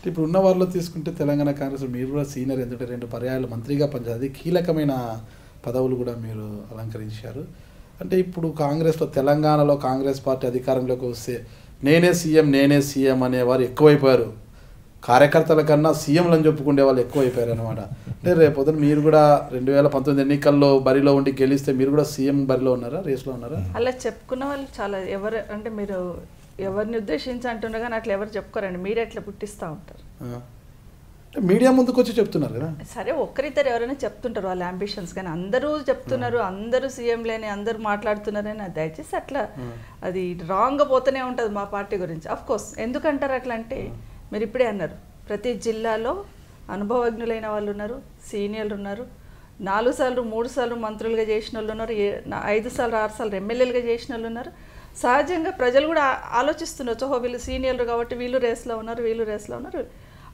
ఇప్పుడు ఉన్న వారిలో తీసుకుంటే తెలంగాణ కాంగ్రెస్ మీరు కూడా సీనియర్, ఎందుకంటే 2 పర్యాయాలు మంత్రిగా పనిచేది, కీలకమైన పదవులు కూడా మీరు అలంకరించారు. అంటే ఇప్పుడు కాంగ్రెస్లో, తెలంగాణలో కాంగ్రెస్ పార్టీ అధికారంలోకి వస్తే నేనే సీఎం అనేవారు ఎక్కువైపోయారు. కార్యకర్తల కన్నా సీఎంలను చెప్పుకునే వాళ్ళు ఎక్కువైపోయారు అనమాట. అంటే రేపొద్దున మీరు కూడా 2019 ఎన్నికల్లో బరిలో ఉండి గెలిస్తే మీరు కూడా సీఎం బరిలో ఉన్నారా, రేస్లో ఉన్నారా? అలా చెప్పుకున్న వాళ్ళు చాలా ఎవరు అంటే మీరు ఎవరిని ఉద్దేశించి అంటున్నారు కానీ అట్లా ఎవరు చెప్పుకోరండి, మీరే అట్లా పుట్టిస్తూ ఉంటారు. మీడియా ముందుకు వచ్చి చెప్తున్నారు కదా. సరే ఒక్కరిద్దరు ఎవరైనా చెప్తుంటారు వాళ్ళ అంబిషన్స్, కానీ అందరూ చెప్తున్నారు, అందరూ సీఎంలేని అందరూ మాట్లాడుతున్నారని దయచేసి అట్లా అది రాంగ్గా పోతూనే ఉంటుంది మా పార్టీ గురించి. అఫ్ కోర్స్ ఎందుకంటారు అట్లా అంటే మీరు ఇప్పుడే అన్నారు, ప్రతి జిల్లాలో అనుభవజ్ఞులైన వాళ్ళు ఉన్నారు, సీనియర్లు ఉన్నారు, 4 సార్లు 3 సార్లు మంత్రులుగా చేసిన వాళ్ళు ఉన్నారు, 5 సార్లు 6 సార్లు ఎమ్మెల్యేలుగా చేసిన వాళ్ళు ఉన్నారు. సహజంగా ప్రజలు కూడా ఆలోచిస్తున్నారు, ఓహో వీళ్ళు సీనియర్లు కాబట్టి వీళ్ళు రేస్లో ఉన్నారు.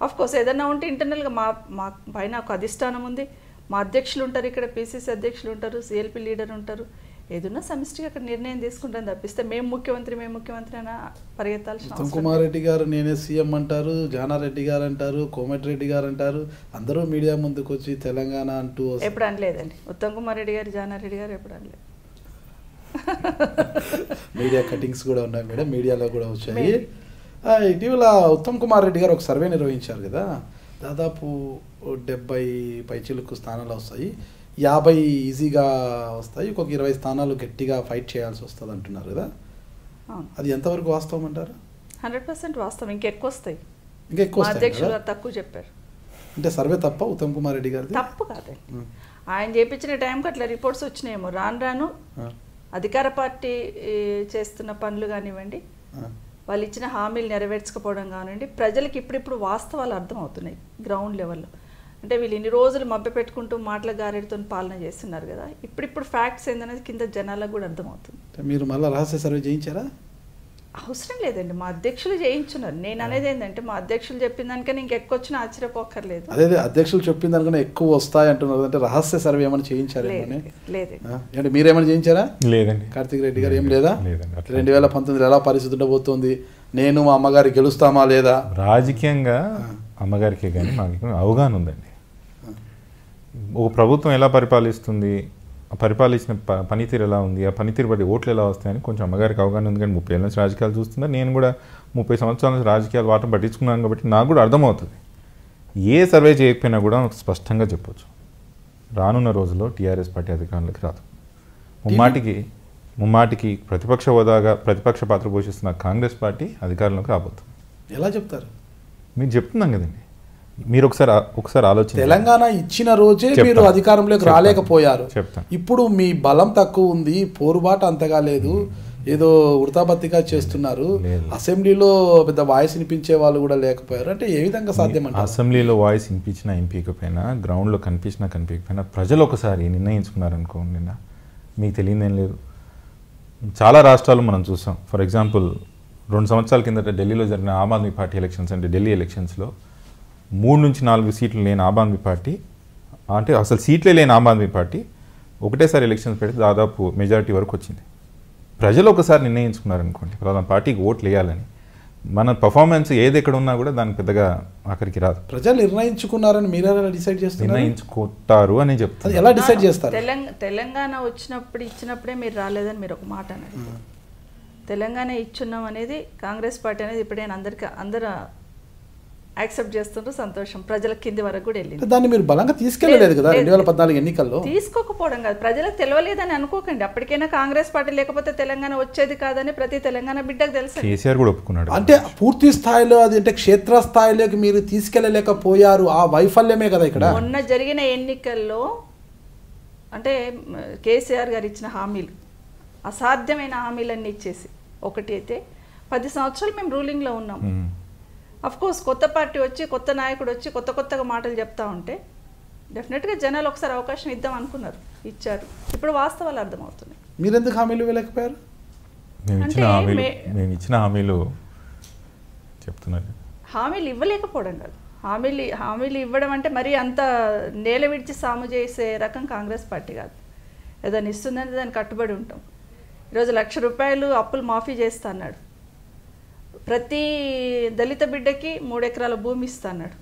ఆఫ్ కోర్స్ ఏదైనా ఉంటే ఇంటర్నల్గా మా పైన ఒక అధిష్టానం ఉంది, మా అధ్యక్షులు ఉంటారు, ఇక్కడ పీసీసీ అధ్యక్షులు ఉంటారు, సిఎల్పి లీడర్ ఉంటారు, ఏదన్నా సమిష్టిగా అక్కడ నిర్ణయం తీసుకుంటాను తప్పిస్తే మేము ముఖ్యమంత్రి అని పరిగెత్తాల్సిన ఉత్తమ్ కుమార్ రెడ్డి గారు నేనే సీఎం అంటారు, జానారెడ్డి గారు అంటారు, కోమటిరెడ్డి గారు అంటారు, అందరూ మీడియా ముందుకు వచ్చి తెలంగాణ అంటూ ఎప్పుడు అనలేదండి. ఉత్తమ్ కుమార్ రెడ్డి గారు, జానారెడ్డి గారు ఎప్పుడు అనలేదు. మీడియా కటింగ్స్ కూడా ఉన్నాయి మేడం, మీడియాలో కూడా వచ్చాయి. ఇటీవల ఉత్తమ్ కుమార్ రెడ్డి గారు ఒక సర్వే నిర్వహించారు కదా, దాదాపు 70 పైచిలకు స్థానాలు వస్తాయి, 50 ఈజీగా వస్తాయి, ఒక 20 స్థానాలు గట్టిగా ఫైట్ చేయాల్సి వస్తుంది అంటున్నారు కదా. అది ఎంతవరకు వాస్తవం అంటారు? 100% వాస్తవం. ఇంకెక్కువ వస్తాయి, ఇంకా ఎక్కువ అధ్యక్షులు తక్కువ చెప్పారు. అంటే సర్వే తప్ప ఉత్తమ్ కుమార్ రెడ్డి గారు? తప్పు కాదండి, ఆయన చేపించిన టైంకి అట్లా రిపోర్ట్స్ వచ్చినాయేమో. రాను అధికార పార్టీ చేస్తున్న పనులు కానివ్వండి, వాళ్ళు ఇచ్చిన హామీలు నెరవేర్చకపోవడం కానివ్వండి, ప్రజలకు ఇప్పుడిప్పుడు వాస్తవాలు అర్థమవుతున్నాయి గ్రౌండ్ లెవెల్లో. అంటే వీళ్ళు ఇన్ని రోజులు మభ్య పెట్టుకుంటూ మాటల గారెడితో పాలన చేస్తున్నారు కదా, ఇప్పుడు ఫ్యాక్ట్స్ ఏందనేది కింద జనాలకు కూడా అర్థమవుతుంది. మీరు మళ్ళీ రహస్య సర్వే చేయించారా? అవసరం లేదండి, మా అధ్యక్షులు చేయించున్నారు. నేను అనేది ఏంటంటే మా అధ్యక్షులు చెప్పిన దానికన్నా ఇంకెక్కువ వచ్చినా ఆశ్చర్యపోక్కర్లేదు. అదే అధ్యక్షులు చెప్పిన దానికన్నా ఎక్కువ వస్తాయి అంటున్నారు, అంటే రహస్య సర్వే ఏమైనా చేయించారా? లేదండి. మీరేమైనా చేయించారా? లేదండి. కార్తిక్ రెడ్డి గారు ఏం లేదా? 2019 ఎలా పరిస్థితి ఉండబోతోంది, నేను మా అమ్మగారికి గెలుస్తామా లేదా? రాజకీయంగా అమ్మగారికి కానీ మాకు అవగాహన ఉందండి. ఒక ప్రభుత్వం ఎలా పరిపాలిస్తుంది, పరిపాలించిన పనితీరు ఎలా ఉంది, ఆ పనితీరు బట్టి ఓట్లు ఎలా వస్తాయని కొంచెం అమ్మగారికి అవగాహన ఉంది. కానీ 30 ఏళ్ళ నుంచి రాజకీయాలు చూస్తున్నా, నేను కూడా 30 సంవత్సరాల నుంచి రాజకీయాలు వాటం పట్టించుకున్నాను కాబట్టి నాకు కూడా అర్థమవుతుంది. ఏ సర్వే చేయకపోయినా కూడా స్పష్టంగా చెప్పొచ్చు, రానున్న రోజుల్లో టీఆర్ఎస్ పార్టీ అధికారంలోకి రాదు. ముమ్మాటికి ప్రతిపక్ష హోదాగా ప్రతిపక్ష పాత్ర పోషిస్తున్న కాంగ్రెస్ పార్టీ అధికారంలోకి రాబోతుంది. ఎలా చెప్తారు? మీరు చెప్తున్నాం కదండి, మీరు ఒకసారి ఆలోచించండి. తెలంగాణ ఇచ్చిన రోజే మీరు అధికారంలోకి రాలేకపోయారు. ఇప్పుడు మీ బలం తక్కువ ఉంది, పోరుబాటు అంతగా లేదు, ఏదో ఉడతాబత్తిగా చేస్తున్నారు, అసెంబ్లీలో పెద్ద వాయిస్ వినిపించే వాళ్ళు కూడా లేకపోయారు అంటే ఏ విధంగా సాధ్యం? అసెంబ్లీలో వాయిస్ వినిపించినా వినిపించకపోయినా, గ్రౌండ్లో కనిపించకపోయినా ప్రజలు ఒకసారి నిర్ణయించుకున్నారనుకోండి, నిన్న మీకు తెలియదేం లేదు. చాలా రాష్ట్రాలు మనం చూసాం. ఫర్ ఎగ్జాంపుల్ 2 సంవత్సరాల కిందట ఢిల్లీలో జరిగిన ఆమ్ ఆద్మీ పార్టీ ఎలక్షన్స్, అంటే ఢిల్లీ ఎలక్షన్స్లో 3 నుంచి 4 సీట్లు లేని ఆమ్ ఆద్మీ పార్టీ, అంటే అసలు సీట్లే లేని ఆమ్ ఆద్మీ పార్టీ ఒకటేసారి ఎలక్షన్స్ పెడితే దాదాపు మెజారిటీ వరకు వచ్చింది. ప్రజలు ఒకసారి నిర్ణయించుకున్నారనుకోండి ప్రధాన పార్టీకి ఓట్లు వేయాలని, మన పర్ఫార్మెన్స్ ఏది ఎక్కడ ఉన్నా కూడా దానికి పెద్దగా ఆఖరికి రాదు. ప్రజలు నిర్ణయించుకున్నారని మీరు ఎలా డిసైడ్ చేస్తారు? నిర్ణయించుకుంటారు అని చెప్తారు. ఎలా డిసైడ్ చేస్తారు? తెలంగాణ ఇచ్చినప్పుడే మీరు రాలేదని మీరు ఒక మాట అన్నారు. తెలంగాణ ఇచ్చున్నాం అనేది కాంగ్రెస్ పార్టీ అనేది ఇప్పుడైనా అందరూ యాక్సెప్ట్ చేస్తుంటే సంతోషం. ప్రజల కింది వరకు కూడా వెళ్ళింది. దాన్ని మీరు బలంగా తీసుకెళ్ళలేదు కదా 2014 ఎన్నికల్లో. తీసుకోకపోవడం కాదు, ప్రజలకు తెలియలేదని అనుకోకండి. అప్పటికైనా కాంగ్రెస్ పార్టీ లేకపోతే తెలంగాణ వచ్చేది కాదని ప్రతి తెలంగాణ బిడ్డకు తెలుసు. కేసీఆర్ కూడా ఒప్పుకున్నాడు. అంటే పూర్తి స్థాయిలో అది అంటే క్షేత్రస్థాయిలోకి మీరు తీసుకెళ్ళలేకపోయారు, ఆ వైఫల్యమే కదా ఇక్కడ. మొన్న జరిగిన ఎన్నికల్లో అంటే కేసీఆర్ గారు ఇచ్చిన హామీలు, అసాధ్యమైన హామీలన్నీ ఇచ్చేసి, ఒకటి అయితే 10 సంవత్సరాలు మేము రూలింగ్లో ఉన్నాం. అఫ్కోర్స్ కొత్త పార్టీ వచ్చి, కొత్త నాయకుడు వచ్చి కొత్తగా మాటలు చెప్తా ఉంటే డెఫినెట్గా జనాలు ఒకసారి అవకాశం ఇద్దాం అనుకున్నారు, ఇచ్చారు. ఇప్పుడు వాస్తవాలు అర్థమవుతున్నాయి. మీరు ఎందుకు హామీలు ఇవ్వలేకపోయారు? మేము ఇచ్చిన హామీలు చెప్తున్నారు. హామీలు ఇవ్వలేకపోవడం కాదు, హామీలు ఇవ్వడం అంటే మరీ అంత నేల విడిచి సాము చేసే రకం కాంగ్రెస్ పార్టీ కాదు. ఏదైనా ఇస్తుందంటే దానికి కట్టుబడి ఉంటాం. ఈరోజు ₹1,00,000 అప్పులు మాఫీ చేస్తా అన్నాడు. ప్రతి దళిత బిడ్డకి 3 ఎకరాల భూమి ఇస్తా అన్నాడు.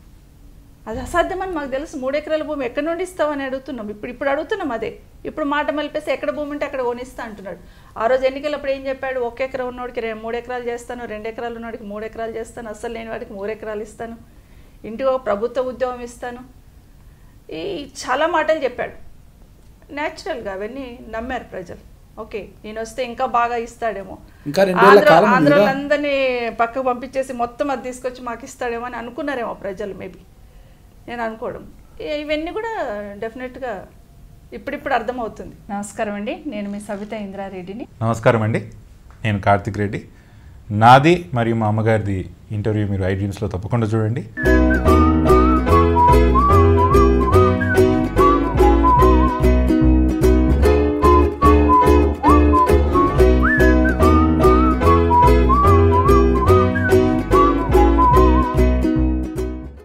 అది అసాధ్యమని మాకు తెలుసు. 3 ఎకరాల భూమి ఎక్కడి నుండి ఇస్తామని అడుగుతున్నాం. ఇప్పుడు అడుగుతున్నాం అదే. ఇప్పుడు మాట మలిపేసి ఎక్కడ భూమి ఉంటే అక్కడ కొనిస్తా అంటున్నాడు. ఆ రోజు ఎన్నికలప్పుడు ఏం చెప్పాడు? 1 ఎకరం ఉన్నోడికి 3 ఎకరాలు చేస్తాను, 2 ఎకరాలు ఉన్నోడికి 3 ఎకరాలు చేస్తాను, అస్సలు లేని వాడికి 3 ఎకరాలు ఇస్తాను, ఇంటికి ఒక ప్రభుత్వ ఉద్యోగం ఇస్తాను, ఈ చాలా మాటలు చెప్పాడు. న్యాచురల్గా అవన్నీ నమ్మారు ప్రజలు. ఓకే, నేను వస్తే ఇంకా బాగా ఇస్తాడేమో, ఆంధ్రాలందరినీ పక్కకు పంపించేసి మొత్తం అది తీసుకొచ్చి మాకు ఇస్తాడేమో అని అనుకున్నారేమో ప్రజలు. మేబీ నేను అనుకోవడం. ఇవన్నీ కూడా డెఫినెట్గా ఇప్పుడిప్పుడు అర్థమవుతుంది. నమస్కారం అండి, నేను మీ సవిత ఇంద్రారెడ్డిని. నమస్కారం అండి, నేను కార్తిక్ రెడ్డి. నాది మరియు మా అమ్మగారిది ఇంటర్వ్యూ మీరు iDreamsలో తప్పకుండా చూడండి.